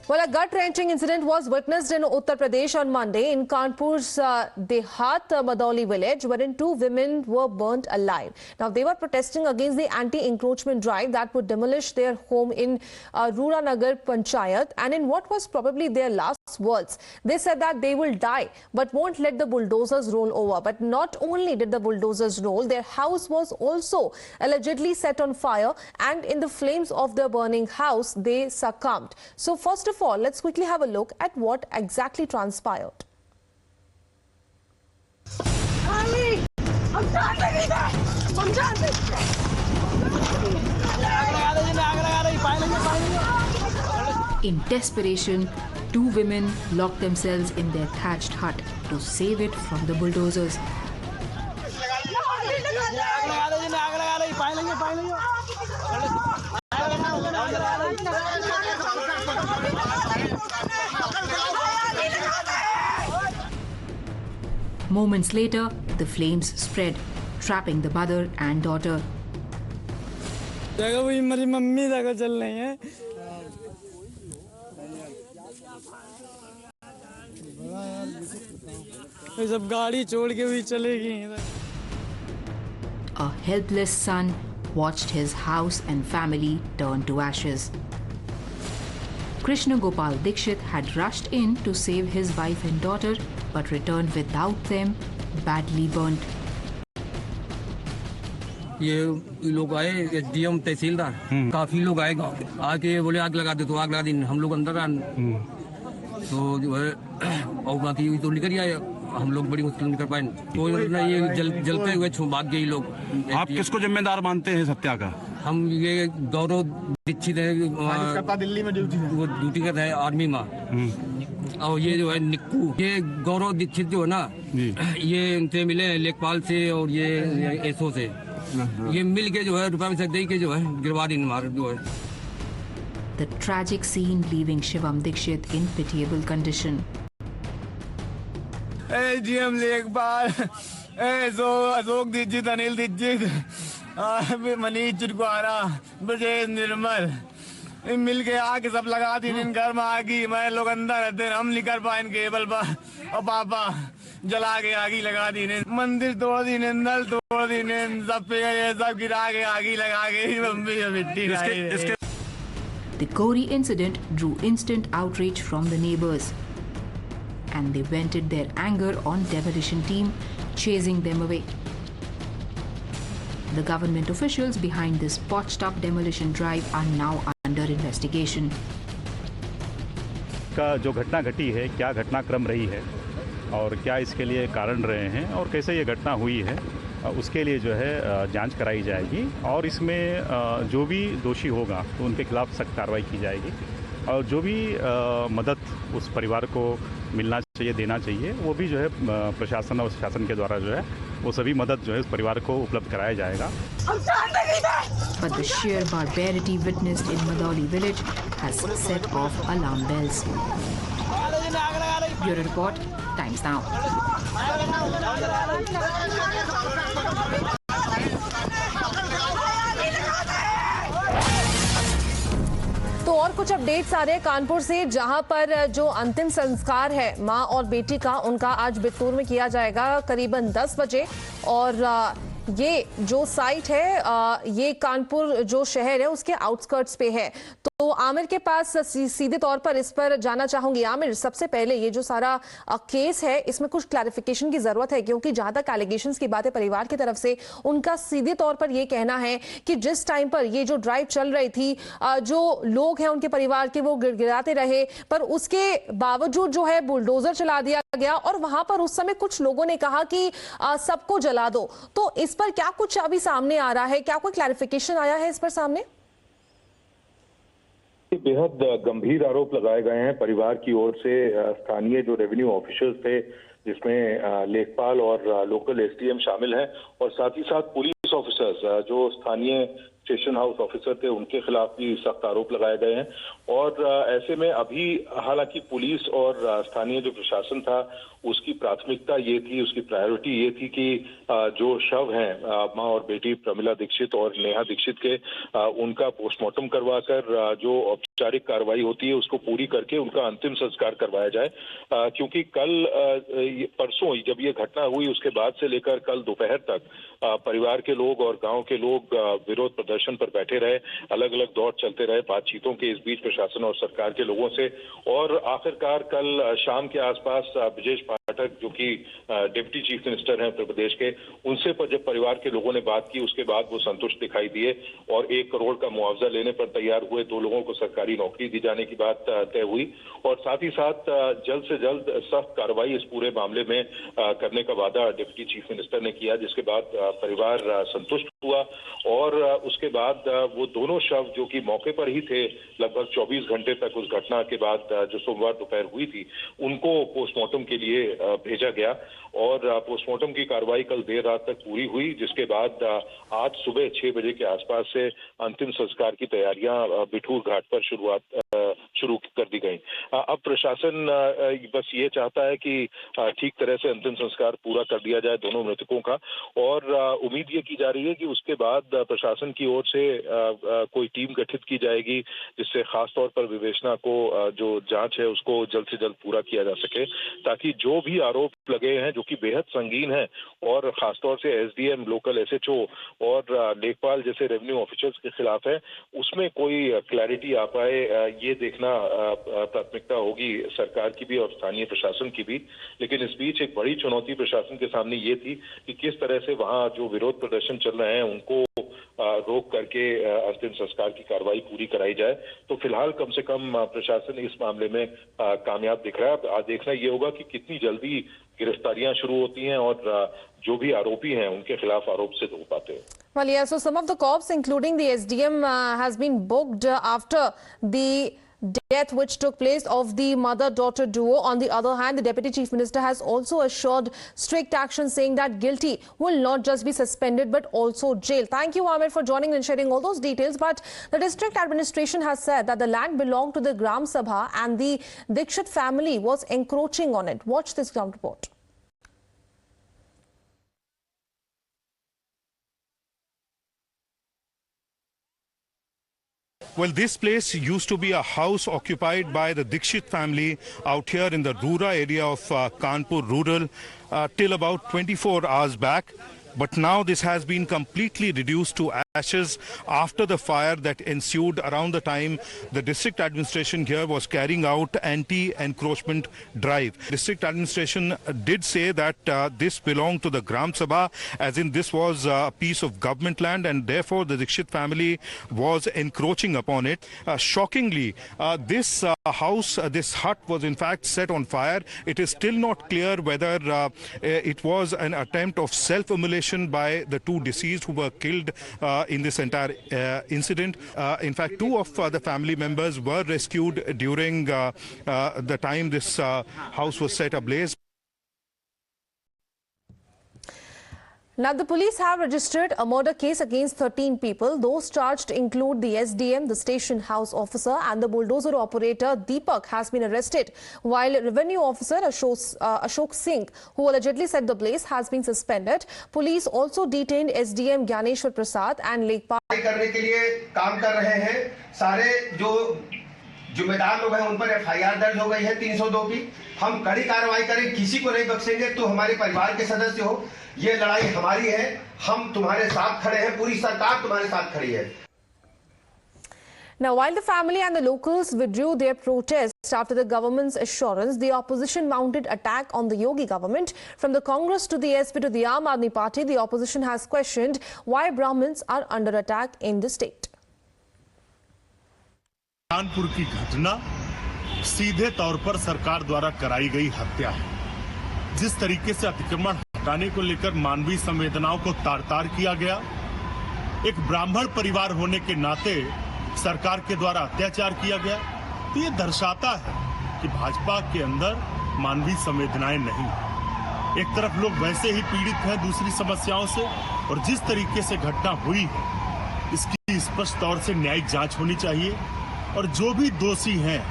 Well, a gut-wrenching incident was witnessed in Uttar Pradesh on Monday in Kanpur's Dehat Madauli village, wherein two women were burnt alive. Now, they were protesting against the anti-encroachment drive that would demolish their home in Ruranagar Panchayat, and in what was probably their last words, they said that they will die but won't let the bulldozers roll over. But not only did the bulldozers roll, their house was also allegedly set on fire, and in the flames of the burning house, they succumbed. So first of all, let's quickly have a look at what exactly transpired. In desperation, two women locked themselves in their thatched hut to save it from the bulldozers. Moments later, the flames spread, trapping the mother and daughter. A helpless son watched his house and family turn to ashes. Krishna Gopal Dikshit had rushed in to save his wife and daughter, but returned without them, badly burnt. ये लोग आए SDM तहसीलदार काफी लोग आए आके बोले आग लगा दे, तो आग लगा दी। हम लोग अंदर आए तो जो है और बाकी तो निकल आए, हम लोग बड़ी मुश्किल निकल पाए। तो ये जलते हुए भाग गए लोग। आप किसको जिम्मेदार मानते हैं हत्या का? हम ये गौरव दीक्षित है, दिल्ली में वो ड्यूटी करता है आर्मी में। और ये जो है निक्कू, ये गौरव दीक्षित जो है ना, ये इनसे मिले हैं लेखपाल से और ये एसओ से। ये मिल के जो है रुपया पैसा दे के जो है गिरवा दी हमारे जो है। The tragic scene leaving Shivam Dikshit in pitiable condition. GM लेखपाल, अशोक दीक्षित, अनिल दीक्षित, मनीष चिरकुआरा, ब्रजेश निर्मल, मिल के आके सब लगा दी। घर में आगी, मैं लोग अंदर रहते, हम नहीं कर पाए केबल पर, और पापा जला के आगी लगा दी। मंदिर तोड़ दी, नल तोड़ दी, सब पे सब गिरा के आगी लगा के मिट्टी। The gory incident drew instant outrage from the neighbors, and they vented their anger on demolition team, chasing them away. The government officials behind this botched up demolition drive are now under investigation. का जो घटना घटी है, क्या घटनाक्रम रही है और क्या इसके लिए कारण रहे हैं और कैसे ये घटना हुई है, उसके लिए जो है जांच कराई जाएगी और इसमें जो भी दोषी होगा तो उनके खिलाफ सख्त कार्रवाई की जाएगी और जो भी मदद उस परिवार को मिलना चाहिए, देना चाहिए, वो भी जो है प्रशासन और शासन के द्वारा जो है वो सभी मदद जो है उस परिवार को उपलब्ध कराया जाएगा। But the sheer barbarity witnessed in Madauli village has set off alarm bells. Bureau Report, Times Now. तो और कुछ अपडेट्स आ रहे हैं कानपुर से, जहां पर जो अंतिम संस्कार है मां और बेटी का, उनका आज बित्तूर में किया जाएगा करीबन 10 बजे। और ये जो साइट है ये कानपुर जो शहर है उसके आउटस्कर्ट्स पे है। तो आमिर के पास सीधे तौर पर इस पर जाना चाहूंगी। आमिर, सबसे पहले ये जो सारा केस है इसमें कुछ क्लैरिफिकेशन की जरूरत है, क्योंकि जहां तक एलिगेशंस की बातें परिवार की तरफ से, उनका सीधे तौर पर ये कहना है कि जिस टाइम पर ये जो ड्राइव चल रही थी, जो लोग हैं उनके परिवार के वो गिड़गिड़ाते रहे, पर उसके बावजूद जो है बुलडोजर चला दिया गया और वहां पर उस समय कुछ लोगों ने कहा कि सबको जला दो। तो इस पर क्या कुछ अभी सामने आ रहा है, क्या कोई क्लैरिफिकेशन आया है इस पर सामने? बेहद गंभीर आरोप लगाए गए हैं परिवार की ओर से। स्थानीय जो रेवेन्यू ऑफिसर्स थे, जिसमें लेखपाल और लोकल एसडीएम शामिल हैं, और साथ ही साथ पुलिस ऑफिसर्स जो स्थानीय स्टेशन हाउस ऑफिसर थे, उनके खिलाफ भी सख्त आरोप लगाए गए हैं। और ऐसे में अभी हालांकि पुलिस और स्थानीय जो प्रशासन था उसकी प्राथमिकता ये थी, उसकी प्रायोरिटी ये थी कि जो शव हैं मां और बेटी प्रमिला दीक्षित और नेहा दीक्षित के, उनका पोस्टमार्टम करवाकर जो औपचारिक कार्रवाई होती है उसको पूरी करके उनका अंतिम संस्कार करवाया जाए, क्योंकि कल परसों जब ये घटना हुई उसके बाद से लेकर कल दोपहर तक परिवार के लोग और गांव के लोग विरोध प्रदर्शन पर बैठे रहे, अलग अलग दौर चलते रहे बातचीतों के इस बीच प्रशासन और सरकार के लोगों से, और आखिरकार कल शाम के आसपास ब्रजेश पाठक जो कि डिप्टी चीफ मिनिस्टर हैं उत्तर प्रदेश के, उनसे पर जब परिवार के लोगों ने बात की उसके बाद वो संतुष्ट दिखाई दिए और 1 करोड़ का मुआवजा लेने पर तैयार हुए। 2 लोगों को सरकारी नौकरी दी जाने की बात तय हुई और साथ ही साथ जल्द से जल्द सख्त कार्रवाई इस पूरे मामले में करने का वादा डिप्टी चीफ मिनिस्टर ने किया, जिसके बाद परिवार संतुष्ट हुआ और उसके बाद वो दोनों शव जो कि मौके पर ही थे लगभग 24 घंटे तक उस घटना के बाद जो सोमवार दोपहर हुई थी उनको पोस्टमार्टम के लिए भेजा गया और पोस्टमार्टम की कार्रवाई कल देर रात तक पूरी हुई, जिसके बाद आज सुबह 6 बजे के आसपास से अंतिम संस्कार की तैयारियां बिठूर घाट पर शुरू कर दी गई। अब प्रशासन बस ये चाहता है कि ठीक तरह से अंतिम संस्कार पूरा कर दिया जाए दोनों मृतकों का, और उम्मीद ये की जा रही है कि उसके बाद प्रशासन की ओर से कोई टीम गठित की जाएगी जिससे खासतौर पर विवेचना को जो जांच है उसको जल्द से जल्द पूरा किया जा सके, ताकि जो भी आरोप लगे हैं जो कि बेहद संगीन है और खासतौर से एसडीएम, लोकल एसएचओ और लेखपाल जैसे रेवेन्यू ऑफिसर्स के खिलाफ है, उसमें कोई क्लैरिटी आ पाए, ये देखना प्राथमिकता होगी सरकार की भी और स्थानीय प्रशासन की भी। लेकिन इस बीच एक बड़ी चुनौती प्रशासन के सामने ये थी कि किस तरह से वहां जो विरोध प्रदर्शन चल रहे हैं उनको रोक करके अंतिम संस्कार की कार्रवाई पूरी कराई जाए। तो फिलहाल कम से कम प्रशासन इस मामले में कामयाब दिख रहा है। आज देखना ये होगा कि कितनी जल्दी गिरफ्तारियां शुरू होती हैं और जो भी आरोपी हैं उनके खिलाफ आरोप सिद्ध हो पाते हैं। Well, yeah, so some of the cops, including the SDM, has been booked after the death which took place of the mother-daughter duo. On the other hand, the Deputy Chief Minister has also assured strict action, saying that guilty will not just be suspended but also jailed. Thank you, Amir, for joining and sharing all those details. But the district administration has said that the land belonged to the Gram Sabha and the Dikshit family was encroaching on it. Watch this ground report. Well, this place used to be a house occupied by the Dikshit family out here in the Rura area of Kanpur rural till about 24 hours back. But now this has been completely reduced to ashes after the fire that ensued around the time the district administration here was carrying out anti-encroachment drive. District administration did say that this belonged to the Gram Sabha, as in this was a piece of government land and therefore the Dikshit family was encroaching upon it. Shockingly, this house, this hut was in fact set on fire. It is still not clear whether it was an attempt of self-immolation by the two deceased who were killed in this entire incident. In fact, 2 of the family members were rescued during the time this house was set ablaze. Now, the police have registered a murder case against 13 people. Those charged include the SDM, the station house officer, and the bulldozer operator Deepak has been arrested, while revenue officer Ashok Singh, who allegedly set the blaze, has been suspended. Police also detained SDM Gyaneshwar Prasad and Lekpal. करने के लिए काम कर रहे हैं। सारे जो जिम्मेदार लोग हैं उन पर एफआईआर दर्ज हो गई है 302 की। हम कड़ी कार्रवाई करें, किसी को नहीं बख्शेंगे। तो हमारे परिवार के सदस्य हो, ये लड़ाई हमारी है, हम तुम्हारे साथ खड़े हैं, पूरी सरकार तुम्हारे साथ खड़ी है। Now, while the family and the locals withdrew their protest after the government's assurance, the opposition mounted attack on the Yogi government. From the Congress to the SP to the Aam Aadmi Party, the opposition has questioned why Brahmins are under attack in the state. Kanpur की घटना सीधे तौर पर सरकार द्वारा कराई गई हत्या है। जिस तरीके से अतिक्रमण हटाने को लेकर मानवीय संवेदनाओं को तार-तार किया गया, एक ब्राह्मण परिवार होने के नाते सरकार के द्वारा अत्याचार किया गया, तो ये दर्शाता है कि भाजपा के अंदर मानवीय संवेदनाएं नहीं। एक तरफ लोग वैसे ही पीड़ित हैं दूसरी समस्याओं से, और जिस तरीके से घटना हुई है इसकी स्पष्ट तौर से न्यायिक जांच होनी चाहिए, और जो भी दोषी हैं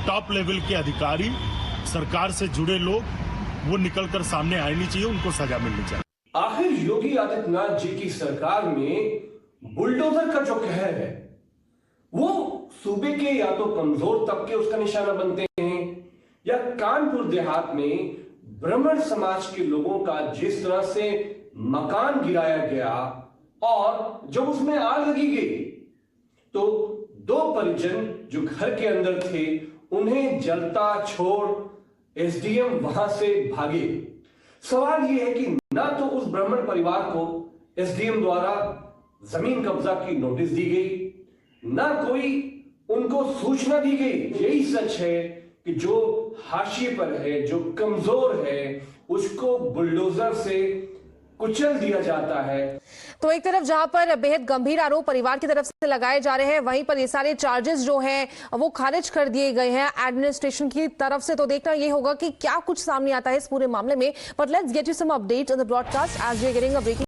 टॉप लेवल के अधिकारी, सरकार से जुड़े लोग, वो निकलकर सामने आनी चाहिए, उनको सजा मिलनी चाहिए। आखिर योगी आदित्यनाथ जी की सरकार में बुलडोजर का जो कहर है वो सूबे के या तो कमजोर तबके उसका निशाना बनते हैं या कानपुर देहात में ब्राह्मण समाज के लोगों का जिस तरह से मकान गिराया गया और जब उसमें आग लगी गई तो 2 परिजन जो घर के अंदर थे उन्हें जलता छोड़ एसडीएम वहां से भागे। सवाल यह है कि ना तो उस ब्राह्मण परिवार को एसडीएम द्वारा जमीन कब्जा की नोटिस दी गई, ना कोई उनको सूचना दी गई। यही सच है कि जो हाशिए पर है, जो कमजोर है, उसको बुलडोजर से कुचल दिया जाता है। तो एक तरफ जहां पर बेहद गंभीर आरोप परिवार की तरफ से लगाए जा रहे हैं, वहीं पर ये सारे चार्जेस जो हैं वो खारिज कर दिए गए हैं एडमिनिस्ट्रेशन की तरफ से। तो देखना ये होगा कि क्या कुछ सामने आता है इस पूरे मामले में। But let's get you some update on the broadcast as we are getting a breaking